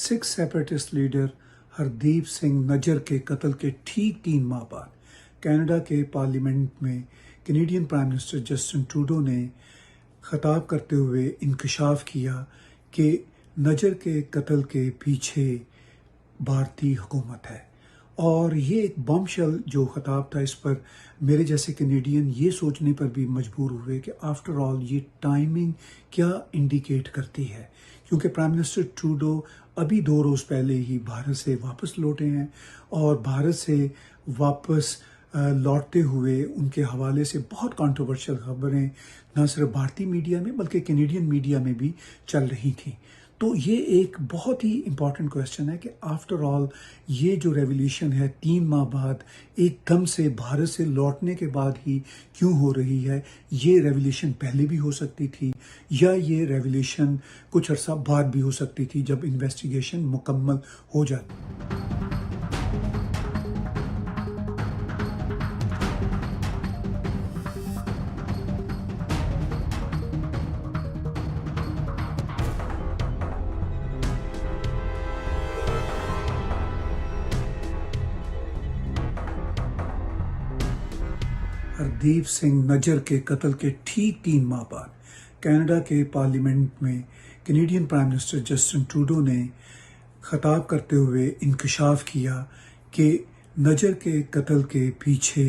Sikh separatist leader Hardeep Singh Nazar के कत्ल के ठीक 3 माह बाद कनाडा के पार्लियामेंट में Canadian prime minister Justin Trudeau ने खिताब करते हुए इंकशाफ किया कि नज्जर के कत्ल के पीछे भारतीय हुकूमत है। और ये एक बॉम्बशेल जो खिताब था, इस पर मेरे जैसे कैनेडियन ये सोचने पर भी मजबूर हुए कि आफ्टर ऑल ये टाइमिंग क्या इंडिकेट करती है, क्योंकि प्राइम मिनिस्टर ट्रूडो अभी 2 रोज़ पहले ही भारत से वापस लौटे हैं और भारत से वापस लौटते हुए उनके हवाले से बहुत कंट्रोवर्शियल खबरें न सिर्फ भारतीय मीडिया में बल्कि कैनेडियन मीडिया में भी चल रही थी। तो ये एक बहुत ही इम्पॉर्टेंट क्वेश्चन है कि आफ्टर ऑल ये जो रेवोल्यूशन है 3 माह बाद एकदम से भारत से लौटने के बाद ही क्यों हो रही है। ये रेवोल्यूशन पहले भी हो सकती थी या ये रेवोल्यूशन कुछ अरसा बाद भी हो सकती थी जब इन्वेस्टिगेशन मुकम्मल हो जाती। हरदीप सिंह नज्जर के कत्ल के ठीक 3 माह बाद कनाडा के पार्लियामेंट में Canadian prime minister Justin Trudeau ने खिताब करते हुए इंकशाफ किया कि नज्जर के कत्ल के पीछे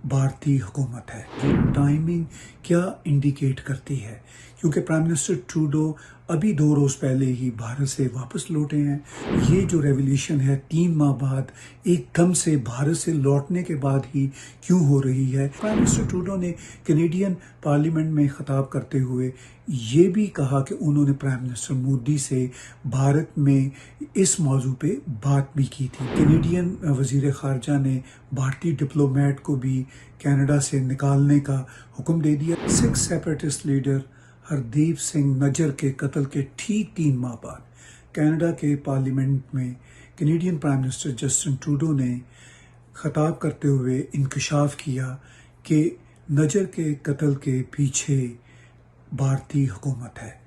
भारतीय हुकूमत है। ये टाइमिंग क्या इंडिकेट करती है, क्योंकि प्राइम मिनिस्टर ट्रूडो अभी 2 रोज़ पहले ही भारत से वापस लौटे हैं। ये जो रेवोल्यूशन है 3 माह बाद एकदम से भारत से लौटने के बाद ही क्यों हो रही है। प्राइम मिनिस्टर ट्रूडो ने कैनेडियन पार्लियामेंट में खिताब करते हुए ये भी कहा कि उन्होंने प्राइम मिनिस्टर मोदी से भारत में इस मौजू पे बात भी की थी। कैनेडियन वजीर खारजा ने भारतीय डिप्लोमेट को भी कनाडा से निकालने का हुक्म दे दिया। सिख सेपरेटिस्ट लीडर हरदीप सिंह नज्जर के कत्ल के ठीक 3 माह बाद कनाडा के पार्लियामेंट में Canadian prime minister Justin Trudeau ने खिताब करते हुए इंकशाफ किया कि नज्जर के कत्ल के पीछे भारतीय हुकूमत है।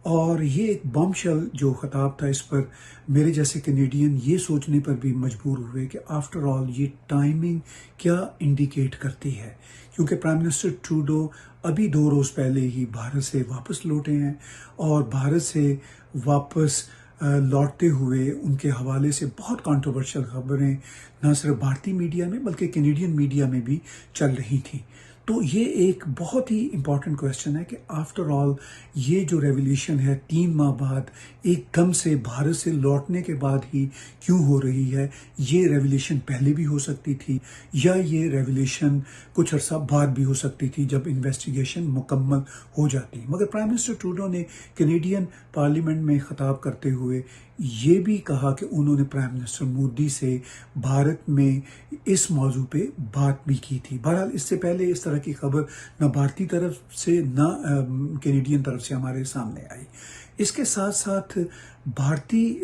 और ये एक बॉम्बशेल जो खिताब था, इस पर मेरे जैसे कैनेडियन ये सोचने पर भी मजबूर हुए कि आफ्टर ऑल ये टाइमिंग क्या इंडिकेट करती है, क्योंकि प्राइम मिनिस्टर ट्रूडो अभी 2 रोज़ पहले ही भारत से वापस लौटे हैं और भारत से वापस लौटते हुए उनके हवाले से बहुत कंट्रोवर्शियल खबरें न सिर्फ भारतीय मीडिया में बल्कि कैनेडियन मीडिया में भी चल रही थी। तो ये एक बहुत ही इम्पॉर्टेंट क्वेश्चन है कि आफ्टर ऑल ये जो रेवोल्यूशन है 3 माह बाद एकदम से भारत से लौटने के बाद ही क्यों हो रही है। ये रेवोल्यूशन पहले भी हो सकती थी या ये रेवोल्यूशन कुछ अरसा बाद भी हो सकती थी जब इन्वेस्टिगेशन मुकम्मल हो जाती। मगर प्राइम मिनिस्टर ट्रूडो ने कैनेडियन पार्लियामेंट में खिताब करते हुए ये भी कहा कि उन्होंने प्राइम मिनिस्टर मोदी से भारत में इस मौजू पे बात भी की थी। बहरहाल इससे पहले इस तरह की खबर न भारतीय तरफ से न कैनेडियन तरफ से हमारे सामने आई। इसके साथ साथ भारतीय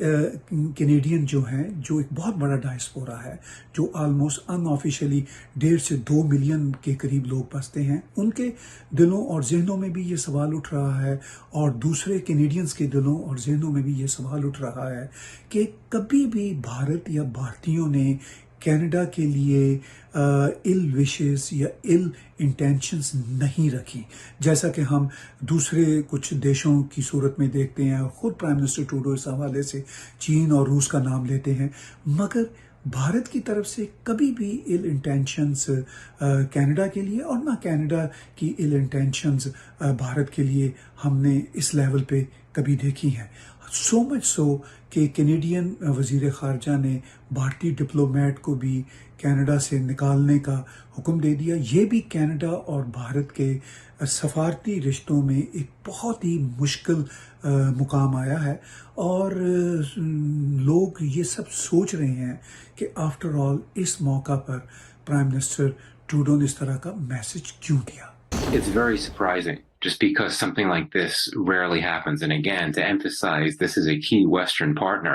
कैनेडियन जो हैं, जो एक बहुत बड़ा डायस्पोरा है, जो ऑलमोस्ट अनऑफिशियली 1.5 से 2 मिलियन के करीब लोग बसते हैं, उनके दिलों और जहनों में भी ये सवाल उठ रहा है और दूसरे कैनेडियंस के दिलों और जहनों में भी ये सवाल उठ रहा है कि कभी भी भारत या भारतीयों ने कनाडा के लिए इल विशेस या इल इंटेंशंस नहीं रखी, जैसा कि हम दूसरे कुछ देशों की सूरत में देखते हैं। खुद प्राइम मिनिस्टर ट्रूडो इस हवाले से चीन और रूस का नाम लेते हैं, मगर भारत की तरफ से कभी भी इल इंटेंशंस कनाडा के लिए और ना कनाडा की इल इंटेंशंस भारत के लिए हमने इस लेवल पे कभी देखी हैं। सो मच सो कि कैनेडियन वजीर खारजा ने भारतीय डिप्लोमेट को भी कनाडा से निकालने का हुक्म दे दिया। ये भी कनाडा और भारत के सफारती रिश्तों में एक बहुत ही मुश्किल मुकाम आया है और लोग ये सब सोच रहे हैं कि आफ्टर ऑल इस मौका पर प्राइम मिनिस्टर ट्रूडो ने इस तरह का मैसेज क्यों दिया। It's very surprising just because something like this rarely happens. And again, to emphasize, this is a key Western partner.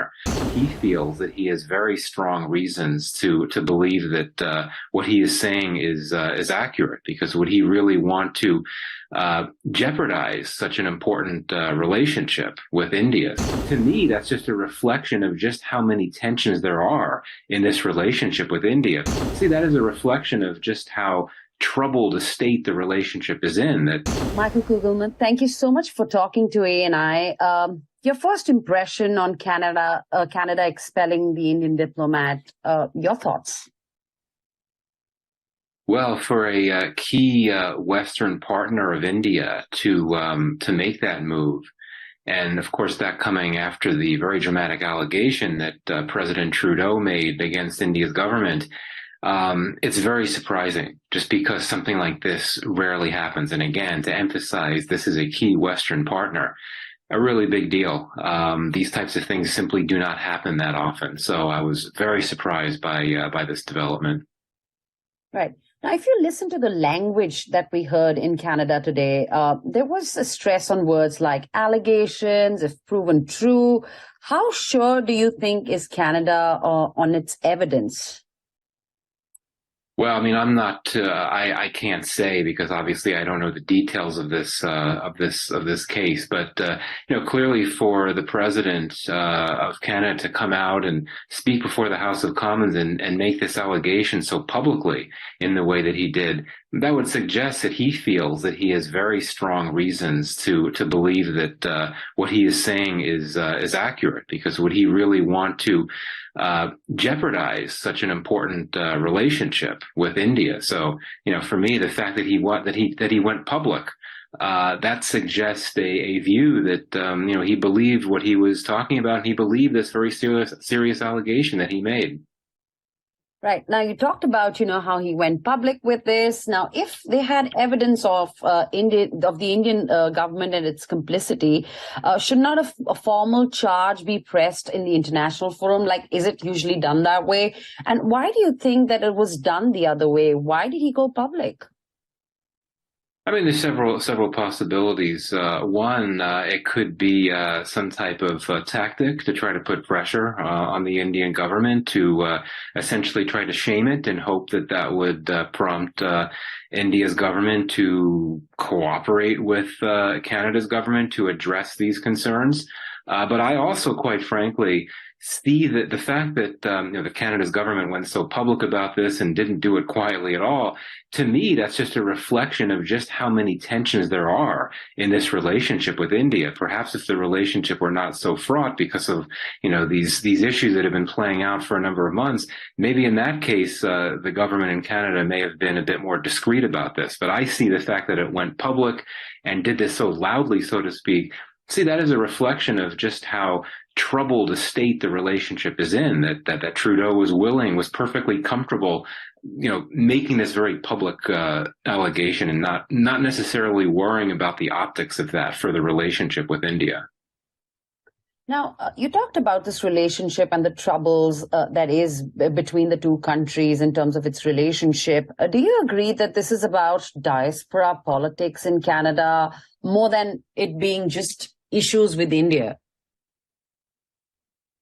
he feels that he has very strong reasons to believe that what he is saying is accurate, because would he really want to jeopardize such an important relationship with India? To me, that's just a reflection of just how many tensions there are in this relationship with India. See, that is a reflection of just how troubled a state the relationship is in. That Michael Kugelman, thank you so much for talking to ANI. Your first impression on Canada expelling the Indian diplomat, your thoughts? Well, for a key Western partner of India to make that move, and of course that coming after the very dramatic allegation that President Trudeau made against India's government, it's very surprising, just because something like this rarely happens. And again, to emphasize, this is a key Western partner, a really big deal. These types of things simply do not happen that often. So I was very surprised by this development. Right. Now, if you listen to the language that we heard in Canada today, there was a stress on words like allegations, if proven true. How sure do you think is Canada on its evidence? Well, I mean, I'm not. I can't say, because obviously I don't know the details of this case. But clearly for the president of Canada to come out and speak before the House of Commons and make this allegation so publicly in the way that he did, that would suggest that he feels that he has very strong reasons to believe that what he is saying is accurate, because would he really want to jeopardize such an important relationship with India? So, for me, the fact that he went public, that suggests a view that he believed what he was talking about, and he believed this very serious allegation that he made. Right. Now, you talked about, how he went public with this. Now, if they had evidence of the Indian government and its complicity, should not a formal charge be pressed in the international forum? Like, is it usually done that way? And why do you think that it was done the other way? Why did he go public? I mean, there's several possibilities. One, it could be some type of tactic to try to put pressure on the Indian government to essentially try to shame it, and hope that would prompt India's government to cooperate with Canada's government to address these concerns. But I also, quite frankly, see that the fact that the Canada's government went so public about this and didn't do it quietly at all, to me, that's just a reflection of just how many tensions there are in this relationship with India. Perhaps if the relationship were not so fraught because of these issues that have been playing out for a number of months, maybe in that case the government in Canada may have been a bit more discreet about this. But I see the fact that it went public and did this so loudly, so to speak. See, that is a reflection of just how troubled a state the relationship is in, that Trudeau was perfectly comfortable, making this very public allegation, and not necessarily worrying about the optics of that for the relationship with India. Now, you talked about this relationship and the troubles that is between the two countries in terms of its relationship. Do you agree that this is about diaspora politics in Canada more than it being just issues with India?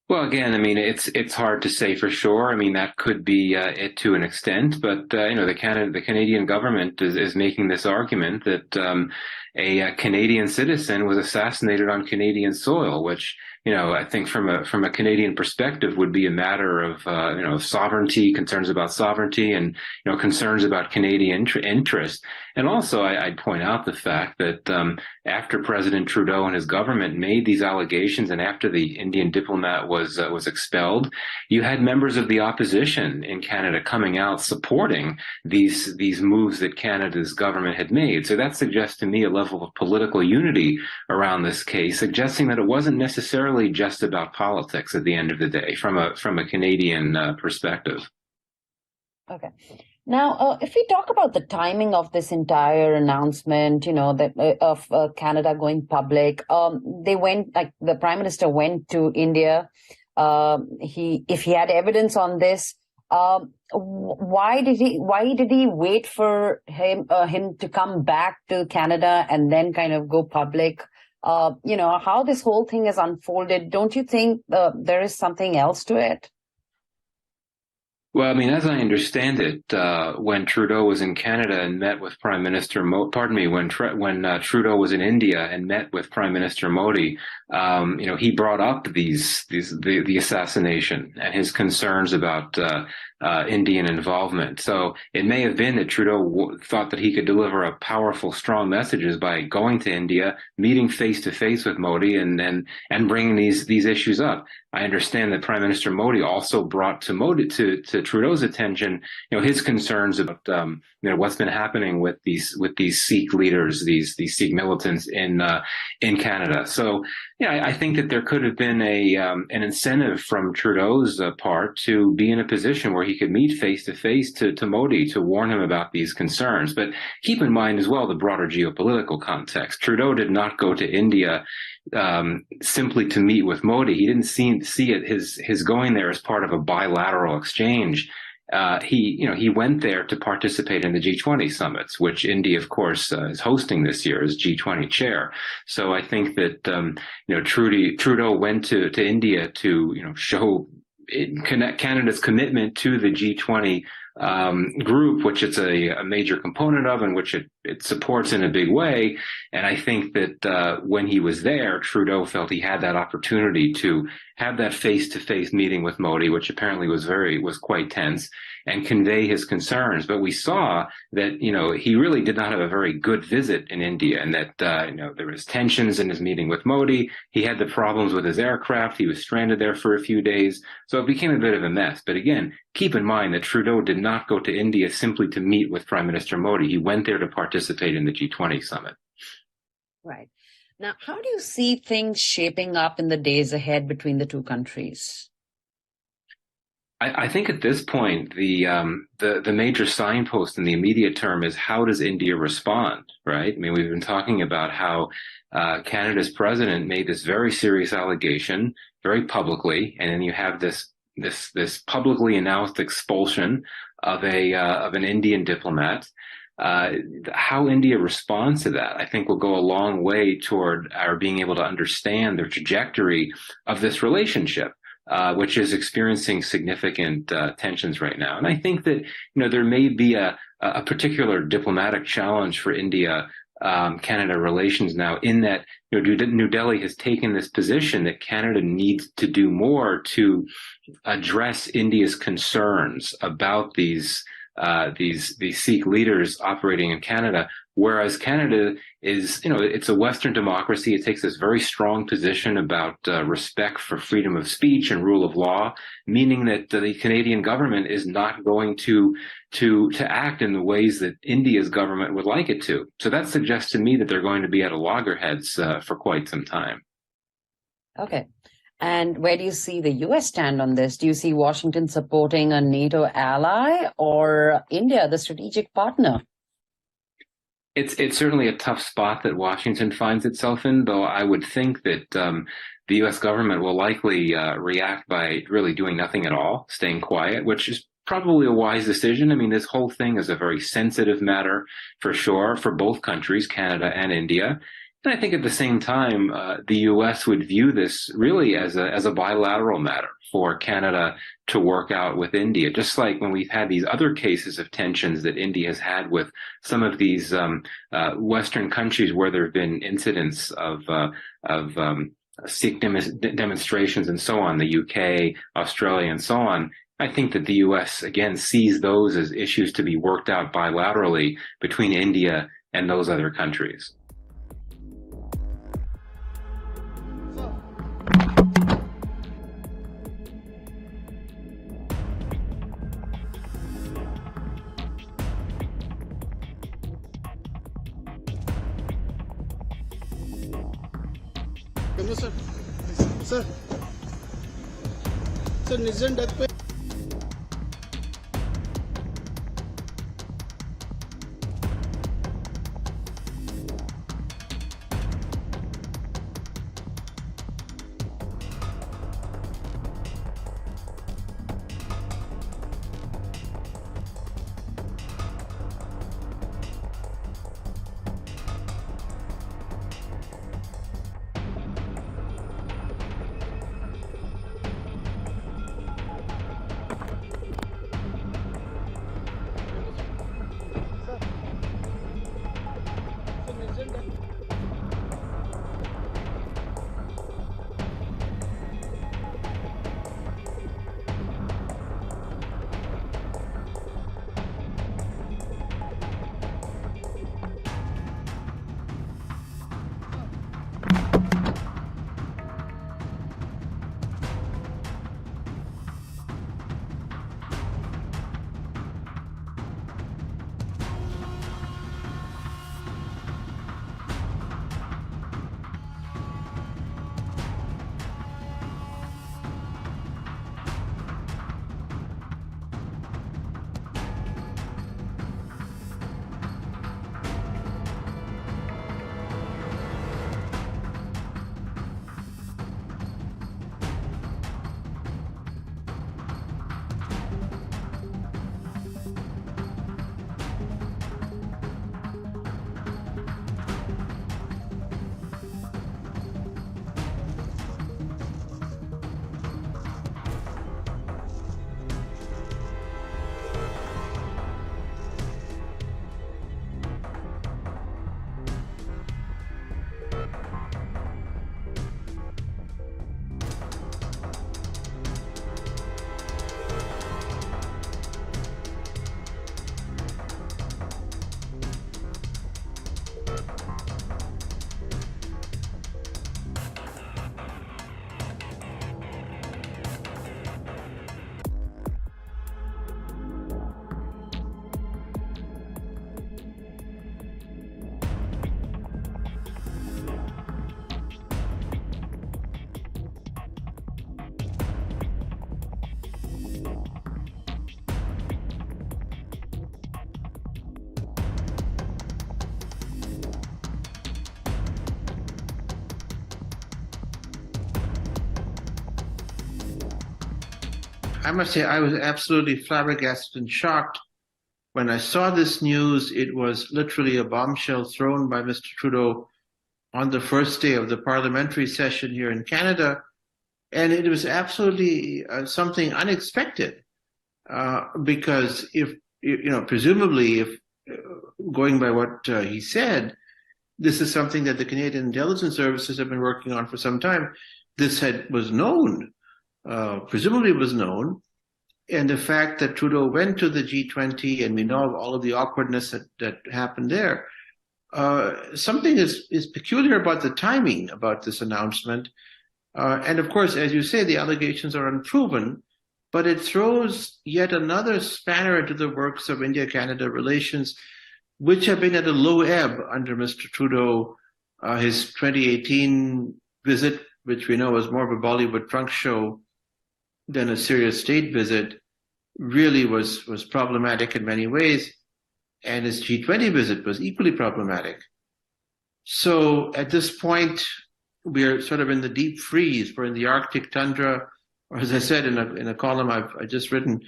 Well, again, I mean, it's hard to say for sure. I mean, that could be it to an extent, but the Canadian government is making this argument that a Canadian citizen was assassinated on Canadian soil, which I think from a Canadian perspective would be a matter of sovereignty, concerns about sovereignty, and concerns about Canadian interest. And also, I'd point out the fact that after President Trudeau and his government made these allegations, and after the Indian diplomat was expelled, you had members of the opposition in Canada coming out supporting these moves that Canada's government had made. So that suggests to me a level of political unity around this case, suggesting that it wasn't necessarily just about politics at the end of the day, from a Canadian perspective. Okay. Now, if we talk about the timing of this entire announcement, of Canada going public, the Prime Minister went to India. If he had evidence on this, why did he wait for him to come back to Canada and then kind of go public? how this whole thing has unfolded, don't you think there is something else to it? Well, I mean, as I understand it, when Trudeau was in Canada and met with Prime Minister when Trudeau was in India and met with Prime Minister Modi, he brought up the assassination and his concerns about Indian involvement. So it may have been that Trudeau thought that he could deliver a powerful, strong messages by going to India, meeting face to face with Modi, and bringing these issues up. I understand that Prime Minister Modi also brought to Trudeau's attention, his concerns about what's been happening with these Sikh leaders, these Sikh militants in Canada. So I think that there could have been an incentive from Trudeau's part to be in a position where he could meet face to face to Modi to warn him about these concerns. But keep in mind as well the broader geopolitical context. Trudeau did not go to India simply to meet with Modi. He didn't see it his going there as part of a bilateral exchange. He went there to participate in the G20 summits, which India, of course, is hosting this year as G20 chair. So I think that Trudeau went to India to show Canada's commitment to the G20 group, which it's a major component of, and which it supports in a big way. And I think that when he was there, Trudeau felt he had that opportunity to have that face-to-face meeting with Modi, which apparently was quite tense, and convey his concerns. But we saw that, he really did not have a very good visit in India, and that, there was tensions in his meeting with Modi. He had the problems with his aircraft. He was stranded there for a few days. So it became a bit of a mess. But again, keep in mind that Trudeau did not go to India simply to meet with Prime Minister Modi. He went there to participate in the G20 summit. Right. Now, how do you see things shaping up in the days ahead between the two countries? I think at this point, the major signpost in the immediate term is how does India respond, right? I mean, we've been talking about how Canada's president made this very serious allegation very publicly, and then you have this publicly announced expulsion of an Indian diplomat. How India responds to that, I think, will go a long way toward our being able to understand the trajectory of this relationship, which is experiencing significant tensions right now. And I think that there may be a particular diplomatic challenge for India Canada relations now, in that New Delhi has taken this position that Canada needs to do more to address India's concerns about these Sikh leaders operating in Canada, whereas Canada is, it's a Western democracy. It takes this very strong position about respect for freedom of speech and rule of law, meaning that the Canadian government is not going to act in the ways that India's government would like it to. So that suggests to me that they're going to be at loggerheads for quite some time. Okay. And where do you see the U.S. stand on this? Do you see Washington supporting a NATO ally, or India, the strategic partner? It's certainly a tough spot that Washington finds itself in, though I would think that the U.S. government will likely react by really doing nothing at all, staying quiet, which is probably a wise decision. I mean, this whole thing is a very sensitive matter, for sure, for both countries, Canada and India. And I think at the same time, the U.S. would view this really as a bilateral matter for Canada to work out with India, just like when we've had these other cases of tensions that India has had with some of these Western countries where there have been incidents of Sikh demonstrations and so on, the UK, Australia, and so on. I think that the U.S. again sees those as issues to be worked out bilaterally between India and those other countries. Sir, Nizam death pe I must say I was absolutely flabbergasted and shocked when I saw this news. It was literally a bombshell thrown by Mr. Trudeau on the first day of the parliamentary session here in Canada, and it was absolutely something unexpected. Because if presumably, if going by what he said, this is something that the Canadian intelligence services have been working on for some time. This was known, presumably was known, and the fact that Trudeau went to the G20, and we know of all of the awkwardness that happened there. Something is peculiar about the timing about this announcement, and of course, as you say, the allegations are unproven. But it throws yet another spanner into the works of India-Canada relations, which have been at a low ebb under Mr. Trudeau. His 2018 visit, which we know was more of a Bollywood trunk show than a serious state visit, really was problematic in many ways. And his G20 visit was equally problematic. So at this point, we're sort of in the deep freeze. We're in the Arctic tundra. Or as I said in a column I've just written,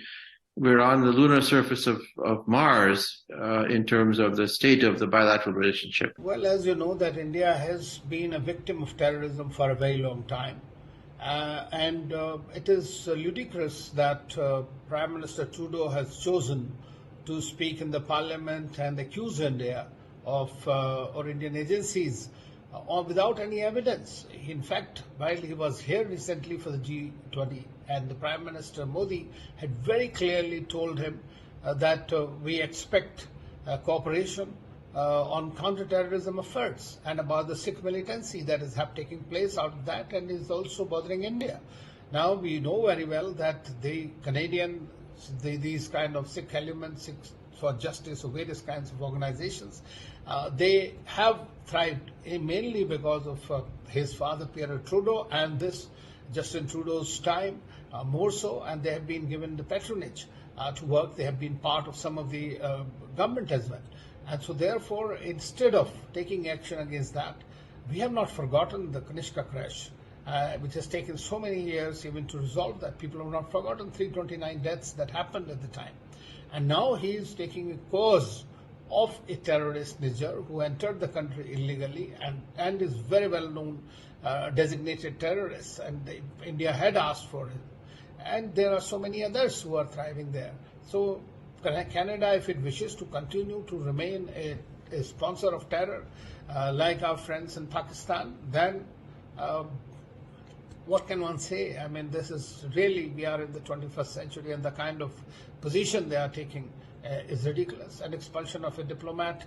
we're on the lunar surface of Mars in terms of the state of the bilateral relationship. Well, as you know, that India has been a victim of terrorism for a very long time. And it is ludicrous that Prime Minister Trudeau has chosen to speak in the parliament and accuse India of or Indian agencies without any evidence. In fact, while he was here recently for the G20, and the Prime Minister Modi had very clearly told him that we expect cooperation on counter-terrorism efforts, and about the Sikh militancy that is taking place out of that and is also bothering India. Now, we know very well that the Canadian, these kind of Sikh elements, Sikh for Justice, or various kinds of organizations, they have thrived mainly because of his father, Pierre Trudeau, and this Justin Trudeau's time more so, and they have been given the patronage to work. They have been part of some of the government as well. And so therefore, instead of taking action against that, we have not forgotten the Kanishka crash, which has taken so many years even to resolve that. People have not forgotten 329 deaths that happened at the time. And now he is taking a cause of a terrorist, Niger, who entered the country illegally and is very well known designated terrorist. And India had asked for him. And there are so many others who are thriving there. So Canada, if it wishes to continue to remain a sponsor of terror, like our friends in Pakistan, then what can one say? I mean, this is really, we are in the 21st century, and the kind of position they are taking is ridiculous. An expulsion of a diplomat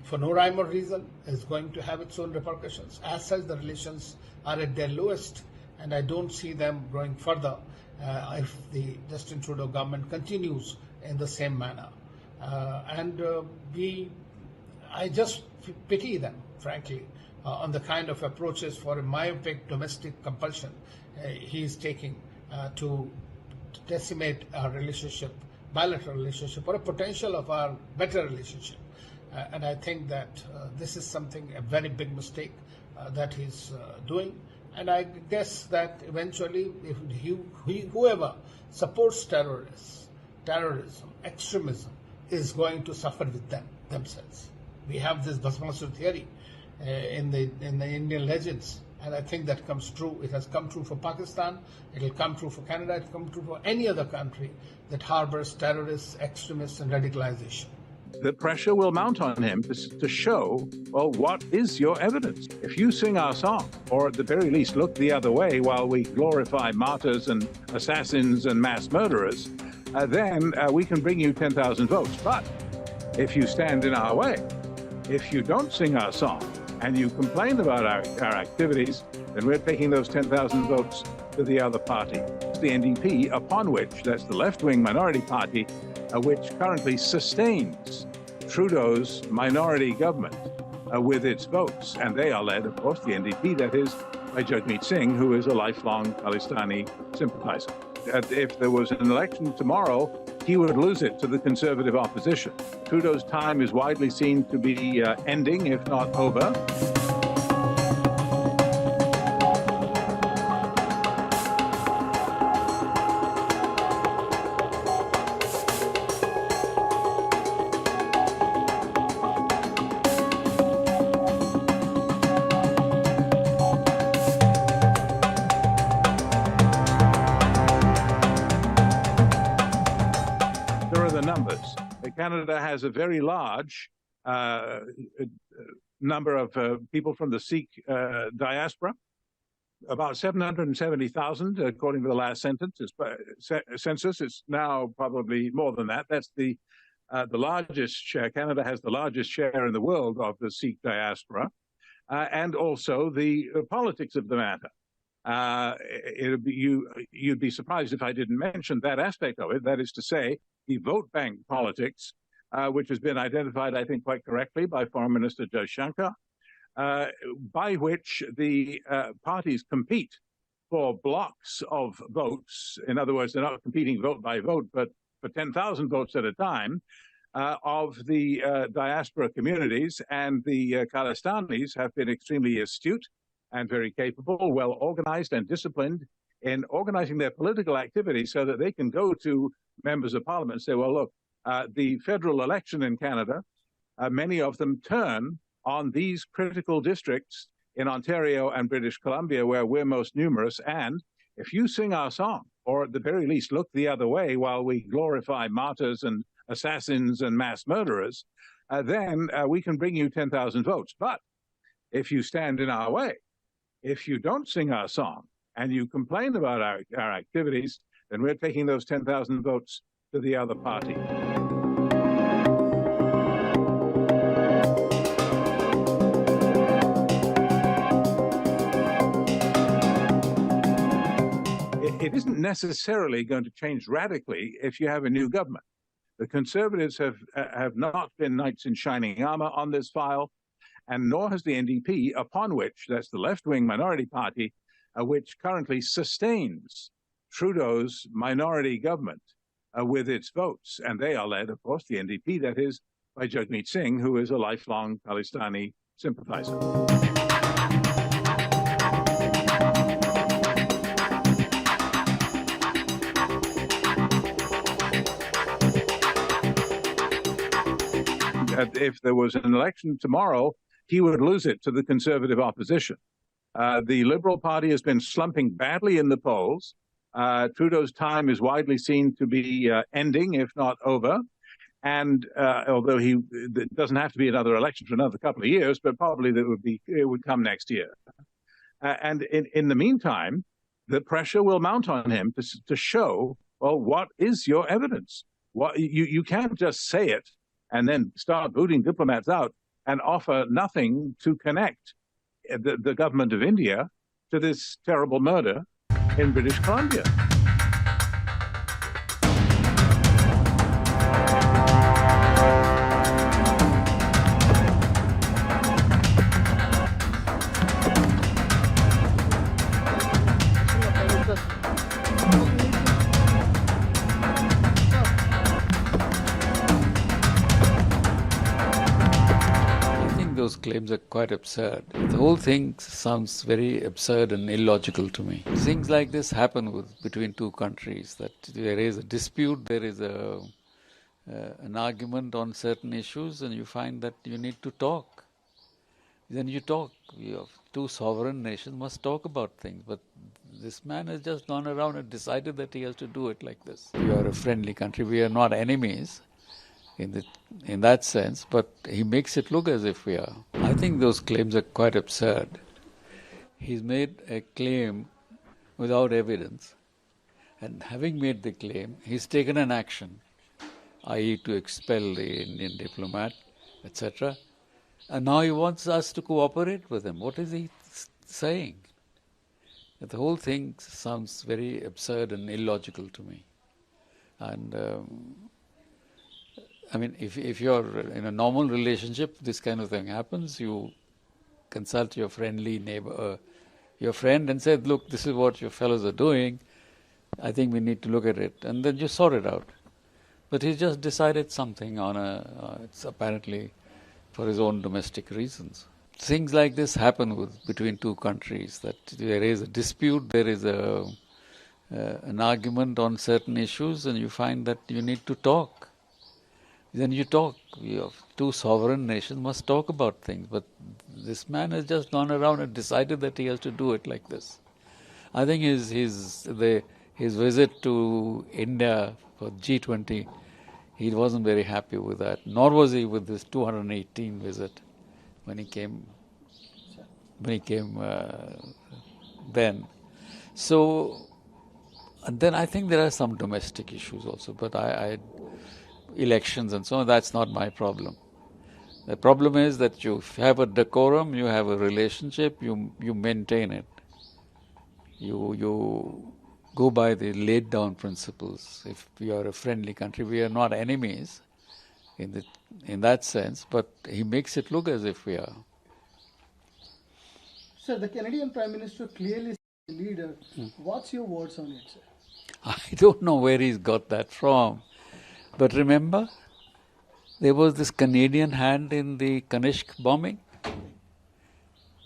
for no rhyme or reason is going to have its own repercussions. As such, the relations are at their lowest, and I don't see them growing further if the Justin Trudeau government continues in the same manner. I just pity them, frankly, on the kind of approaches for a myopic domestic compulsion he is taking to decimate our relationship, bilateral relationship, or a potential of our better relationship. And I think that this is something, a very big mistake that he's doing. And I guess that eventually, if whoever supports terrorism, extremism, is going to suffer with themselves. We have this Bhasmasur theory in the Indian legends, and I think that comes true. It has come true for Pakistan, it will come true for Canada, it will come true for any other country that harbors terrorists, extremists, and radicalization. The pressure will mount on him to show, well, what is your evidence? If you sing our song, or at the very least look the other way while we glorify martyrs and assassins and mass murderers, then we can bring you 10,000 votes. But if you stand in our way, if you don't sing our song, and you complain about our activities, then we're taking those 10,000 votes to the other party. The NDP, upon which, that's the left-wing minority party, which currently sustains Trudeau's minority government with its votes. And they are led, of course, the NDP, that is, by Jagmeet Singh, who is a lifelong Khalistani sympathizer. If there was an election tomorrow, he would lose it to the Conservative opposition. Trudeau's time is widely seen to be ending, if not over. numbers. Canada has a very large number of people from the Sikh diaspora, about 770,000, according to the last census. It's now probably more than that. That's the largest share. Canada has the largest share in the world of the Sikh diaspora, and also the politics of the matter. You'd be surprised if I didn't mention that aspect of it. That is to say, the vote bank politics, which has been identified, I think, quite correctly by Foreign Minister Jaishankar, by which the parties compete for blocks of votes. In other words, they're not competing vote by vote, but for 10,000 votes at a time of the diaspora communities. And the Khalistanis have been extremely astute and very capable, well organized and disciplined in organizing their political activity so that they can go to members of parliament and say, well, look, the federal election in Canada, many of them turn on these critical districts in Ontario and British Columbia, where we're most numerous. And if you sing our song, or at the very least look the other way while we glorify martyrs and assassins and mass murderers, then we can bring you 10,000 votes. But if you stand in our way, if you don't sing our song and you complain about our activities, then we're taking those 10,000 votes to the other party. It isn't necessarily going to change radically if you have a new government. The Conservatives have not been knights in shining armor on this file, and nor has the NDP, upon which, that's the left-wing minority party, which currently sustains Trudeau's minority government with its votes. And they are led, of course, the NDP, that is, by Jagmeet Singh, who is a lifelong Khalistani sympathizer. If there was an election tomorrow, he would lose it to the Conservative opposition. The Liberal Party has been slumping badly in the polls. Trudeau's time is widely seen to be ending, if not over. And although it doesn't have to be another election for another couple of years, but probably it would come next year. And in the meantime, the pressure will mount on him to show, well, what is your evidence? You can't just say it and then start booting diplomats out and offer nothing to connect the government of India to this terrible murder in British Columbia. Those claims are quite absurd. The whole thing sounds very absurd and illogical to me. Things like this happen between two countries, that there is a dispute, there is an argument on certain issues, and you find that you need to talk. Then you talk. Two sovereign nations must talk about things, but this man has just gone around and decided that he has to do it like this. We are a friendly country. We are not enemies in that sense, but he makes it look as if we are. I think those claims are quite absurd. He's made a claim without evidence, and having made the claim, he's taken an action, i.e. to expel the Indian diplomat, etc. And now he wants us to cooperate with him. What is he saying? The whole thing sounds very absurd and illogical to me. And I mean, if you're in a normal relationship, this kind of thing happens, you consult your friendly neighbor, your friend, and say, look, this is what your fellows are doing. I think we need to look at it. And then you sort it out. But he's just decided something on it's apparently for his own domestic reasons. Things like this happen between two countries, that there is a dispute, there is an argument on certain issues, and you find that you need to talk. Then you talk. Two sovereign nations must talk about things, but this man has just gone around and decided that he has to do it like this. I think his visit to India for G20, He wasn't very happy with that, nor was he with this 218 visit when he came. Then. So, and then I think there are some domestic issues also, but elections and so on, that's not my problem. The problem is that you have a decorum, you have a relationship, you maintain it. You go by the laid down principles. If we are a friendly country, we are not enemies in that sense, but he makes it look as if we are. Sir, the Canadian Prime Minister clearly is a leader. What's your words on it, sir? I don't know where he's got that from. But remember, there was this Canadian hand in the Kanishk bombing.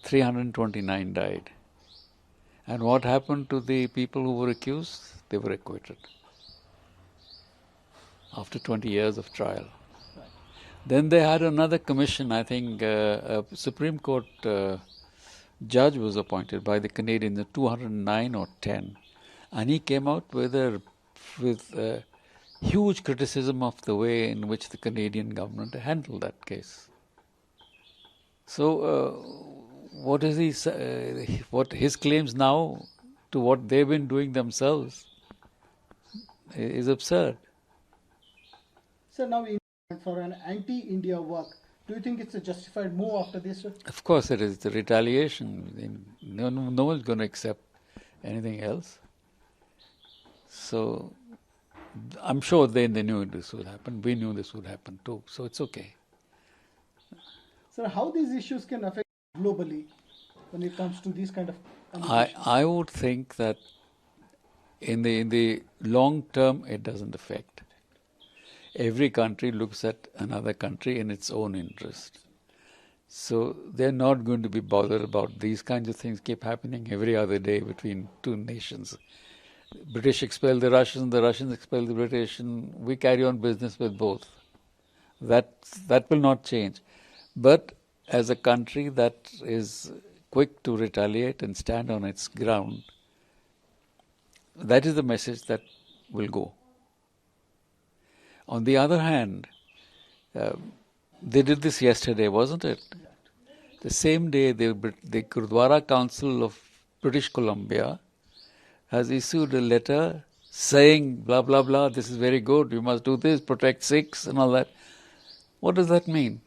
329 died. And what happened to the people who were accused? They were acquitted after 20 years of trial. Right. Then they had another commission. I think a Supreme Court judge was appointed by the Canadians, 209 or 10. And he came out with huge criticism of the way in which the Canadian government handled that case. So, what is what his claims now to what they've been doing themselves is absurd. Sir, now for an anti-India work, do you think it's a justified move after this, sir? Of course it is. The retaliation. No one's going to accept anything else. So, I'm sure they knew this would happen. We knew this would happen too. So, it's okay. Sir, how these issues can affect globally when it comes to these kind of I would think that in the long term it doesn't affect. Every country looks at another country in its own interest. So they're not going to be bothered about these kinds of things keep happening every other day between two nations. British expel the Russians expel the British, and we carry on business with both. That will not change. But as a country that is quick to retaliate and stand on its ground, that is the message that will go. On the other hand, they did this yesterday, wasn't it? The same day, the Gurdwara Council of British Columbia has issued a letter saying, blah, blah, blah, this is very good, you must do this, protect Sikhs and all that. What does that mean?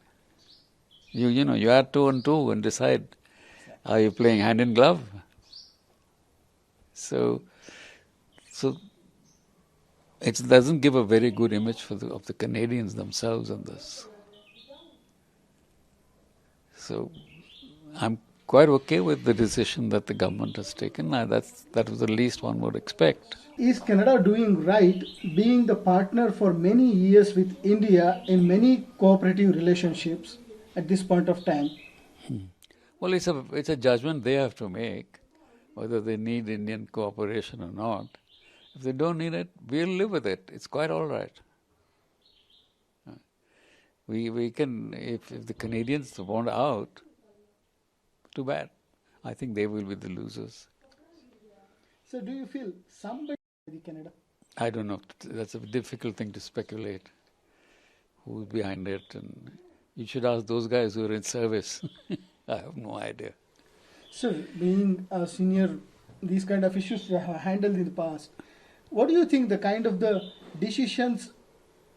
You add 2 and 2 and decide, are you playing hand in glove? So it doesn't give a very good image of the Canadians themselves on this. So I'm quite okay with the decision that the government has taken. That was the least one would expect. Is Canada doing right, being the partner for many years with India in many cooperative relationships at this point of time? Well, it's a judgment they have to make, whether they need Indian cooperation or not. If they don't need it, we'll live with it. It's quite all right. We can, if the Canadians want out, too bad. I think they will be the losers. So do you feel somebody in Canada? I don't know. That's a difficult thing to speculate. Who's behind it? And you should ask those guys who are in service. I have no idea. Sir, being a senior, these kind of issues you have handled in the past, what do you think the kind of the decisions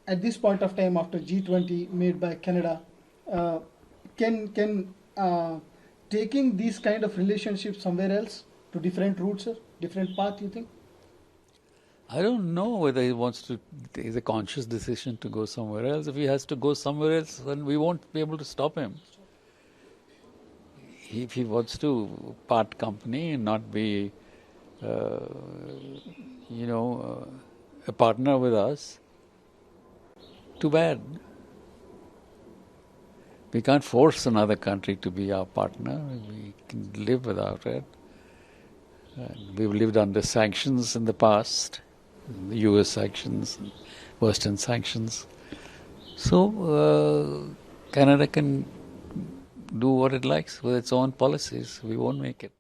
at this point of time after G20 made by Canada can taking these kind of relationships somewhere else to different routes, sir? Different path, you think? I don't know whether he wants to, it's a conscious decision to go somewhere else. If he has to go somewhere else, then we won't be able to stop him. If he wants to part company and not be, a partner with us, too bad. We can't force another country to be our partner. We can live without it. We've lived under sanctions in the past, the US sanctions, Western sanctions. So Canada can do what it likes with its own policies. We won't make it.